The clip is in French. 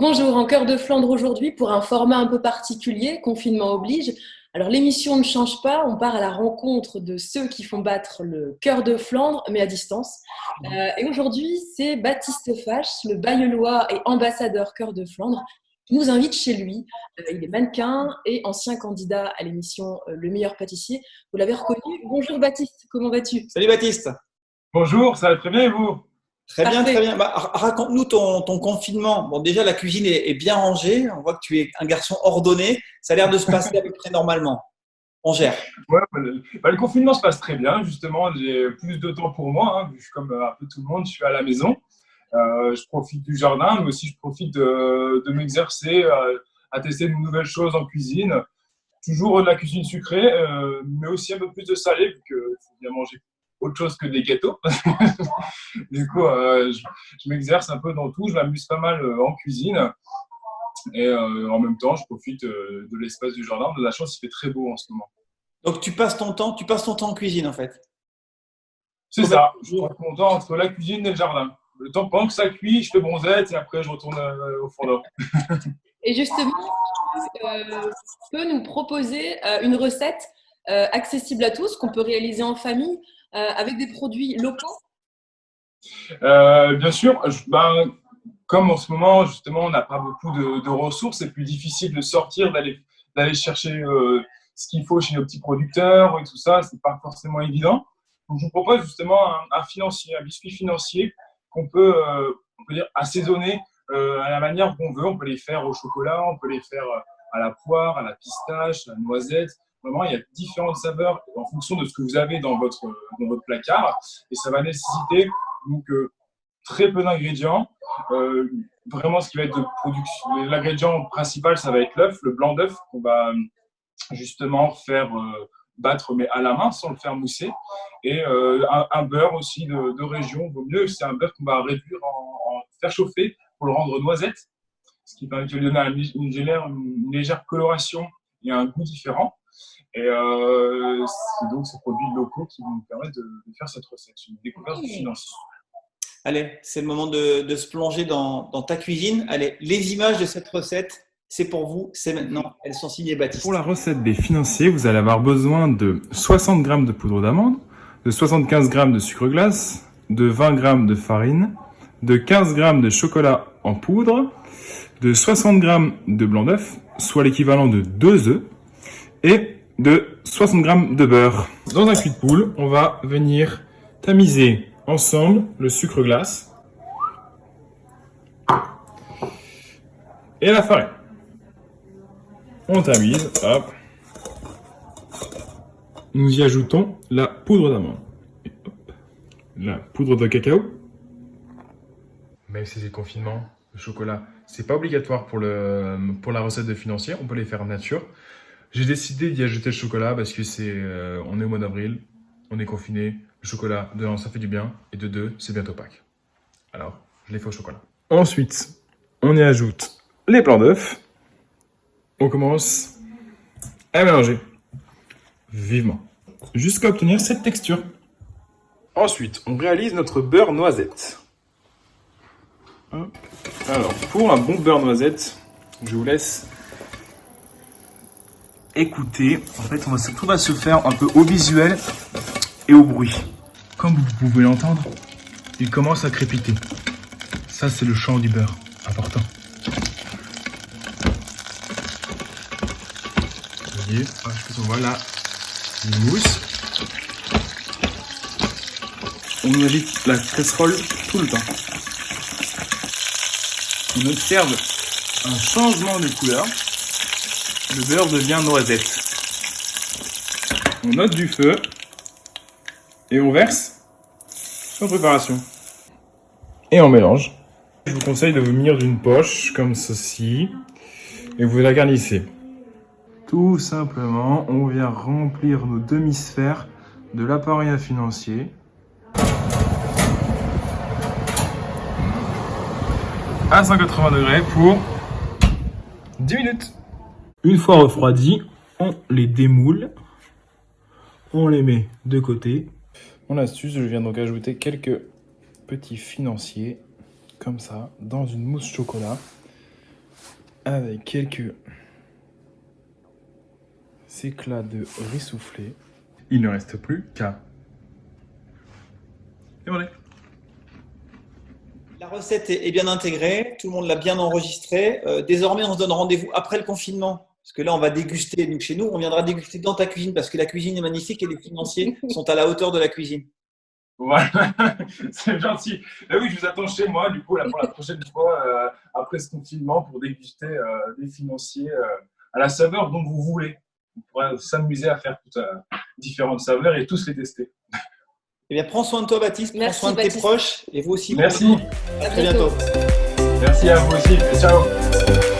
Bonjour, en cœur de Flandre aujourd'hui pour un format un peu particulier, confinement oblige. Alors l'émission ne change pas, on part à la rencontre de ceux qui font battre le cœur de Flandre, mais à distance. Et aujourd'hui, c'est Baptiste Fache, le Bailleullois et ambassadeur cœur de Flandre, qui nous invite chez lui. Il est mannequin et ancien candidat à l'émission Le meilleur pâtissier. Vous l'avez reconnu. Bonjour Baptiste, comment vas-tu? Salut Baptiste. Bonjour, ça va très bien et vous? Très bien, Parfait. très bien. Raconte-nous ton confinement. Bon, déjà, la cuisine est bien rangée. On voit que tu es un garçon ordonné. Ça a l'air de se passer à peu près normalement. On gère. Ouais, le confinement se passe très bien, justement. J'ai plus de temps pour moi, hein, vu que comme un peu tout le monde, je suis à la maison. Je profite du jardin, mais aussi je profite de m'exercer, à tester de nouvelles choses en cuisine. Toujours de la cuisine sucrée, mais aussi un peu plus de salé, vu qu'il faut bien manger autre chose que des gâteaux. Du coup, je m'exerce un peu dans tout. Je m'amuse pas mal en cuisine. Et en même temps, je profite de l'espace du jardin. De la chance, il fait très beau en ce moment. Donc, tu passes ton temps en cuisine, en fait. C'est Combien ça, de je jours? passe mon temps entre la cuisine et le jardin. Le temps pendant que ça cuit, je fais bronzette et après je retourne au fourneau. Et justement, tu peux nous proposer une recette accessible à tous, qu'on peut réaliser en famille, avec des produits locaux. Bien sûr, comme en ce moment, justement, on n'a pas beaucoup de ressources, c'est plus difficile de sortir, d'aller chercher ce qu'il faut chez nos petits producteurs et tout ça, c'est pas forcément évident. Donc, je vous propose justement un biscuit financier on peut dire, assaisonner à la manière qu'on veut. On peut les faire au chocolat, on peut les faire à la poire, à la pistache, à la noisette. Vraiment, il y a différentes saveurs en fonction de ce que vous avez dans votre placard. Et ça va nécessiter donc, très peu d'ingrédients. Vraiment, ce qui va être de production, l'ingrédient principal, ça va être l'œuf, le blanc d'œuf qu'on va justement faire battre, mais à la main, sans le faire mousser. Et un beurre aussi de région. Vaut mieux, c'est un beurre qu'on va réduire faire chauffer pour le rendre noisette, ce qui permet de lui donner une légère coloration et un goût différent. Et c'est donc ces produits locaux qui vont nous permettre de faire cette recette. C'est une découverte du financier. Allez, c'est le moment de se plonger dans ta cuisine. Allez, les images de cette recette, c'est pour vous, c'est maintenant. Elles sont signées Baptiste. Pour la recette des financiers, vous allez avoir besoin de 60 g de poudre d'amande, de 75 g de sucre glace, de 20 g de farine, de 15 g de chocolat en poudre, de 60 g de blanc d'œuf, soit l'équivalent de 2 œufs, et de 60 g de beurre. Dans un cuit de poule, on va venir tamiser ensemble le sucre glace et la farine. On tamise, hop. Nous y ajoutons la poudre d'amande. Et hop, la poudre de cacao. Même si c'est le confinement, le chocolat, c'est pas obligatoire pour la recette de financier, on peut les faire nature. J'ai décidé d'y ajouter le chocolat parce que on est au mois d'avril, on est confiné, le chocolat, de un, ça fait du bien, et de deux, c'est bientôt Pâques. Alors, je les fais au chocolat. Ensuite, on y ajoute les blancs d'œufs. On commence à mélanger vivement jusqu'à obtenir cette texture. Ensuite, on réalise notre beurre noisette. Hop. Alors, pour un bon beurre noisette, je vous laisse écouter. En fait, tout va se faire un peu au visuel et au bruit. Comme vous pouvez l'entendre, il commence à crépiter. Ça, c'est le chant du beurre. Important. Vous voyez, on voit là une mousse. On agite la casserole tout le temps. On observe un changement de couleur. Le beurre devient noisette. On ôte du feu et on verse en préparation. Et on mélange. Je vous conseille de vous munir d'une poche comme ceci et vous la garnissez. Tout simplement, on vient remplir nos demi-sphères de l'appareil à financier. À 180 degrés pour 10 minutes. Une fois refroidis, on les démoule. On les met de côté. Mon astuce, je viens donc ajouter quelques petits financiers, comme ça, dans une mousse chocolat. avec quelques éclats de riz soufflé. Il ne reste plus qu'à dévorer. La recette est bien intégrée, tout le monde l'a bien enregistrée. Désormais, on se donne rendez-vous après le confinement. Parce que là, on va déguster donc, chez nous. On viendra déguster dans ta cuisine parce que la cuisine est magnifique et les financiers sont à la hauteur de la cuisine. Voilà, c'est gentil. Et oui, je vous attends chez moi, du coup, là, pour la prochaine fois, après ce confinement, pour déguster des financiers à la saveur dont vous voulez. On pourra s'amuser à faire toutes différentes saveurs et tous les tester. Eh bien, prends soin de toi, Baptiste. Merci, prends soin de Baptiste. tes proches et vous aussi. Merci. À très bientôt. Merci à vous aussi. Ciao.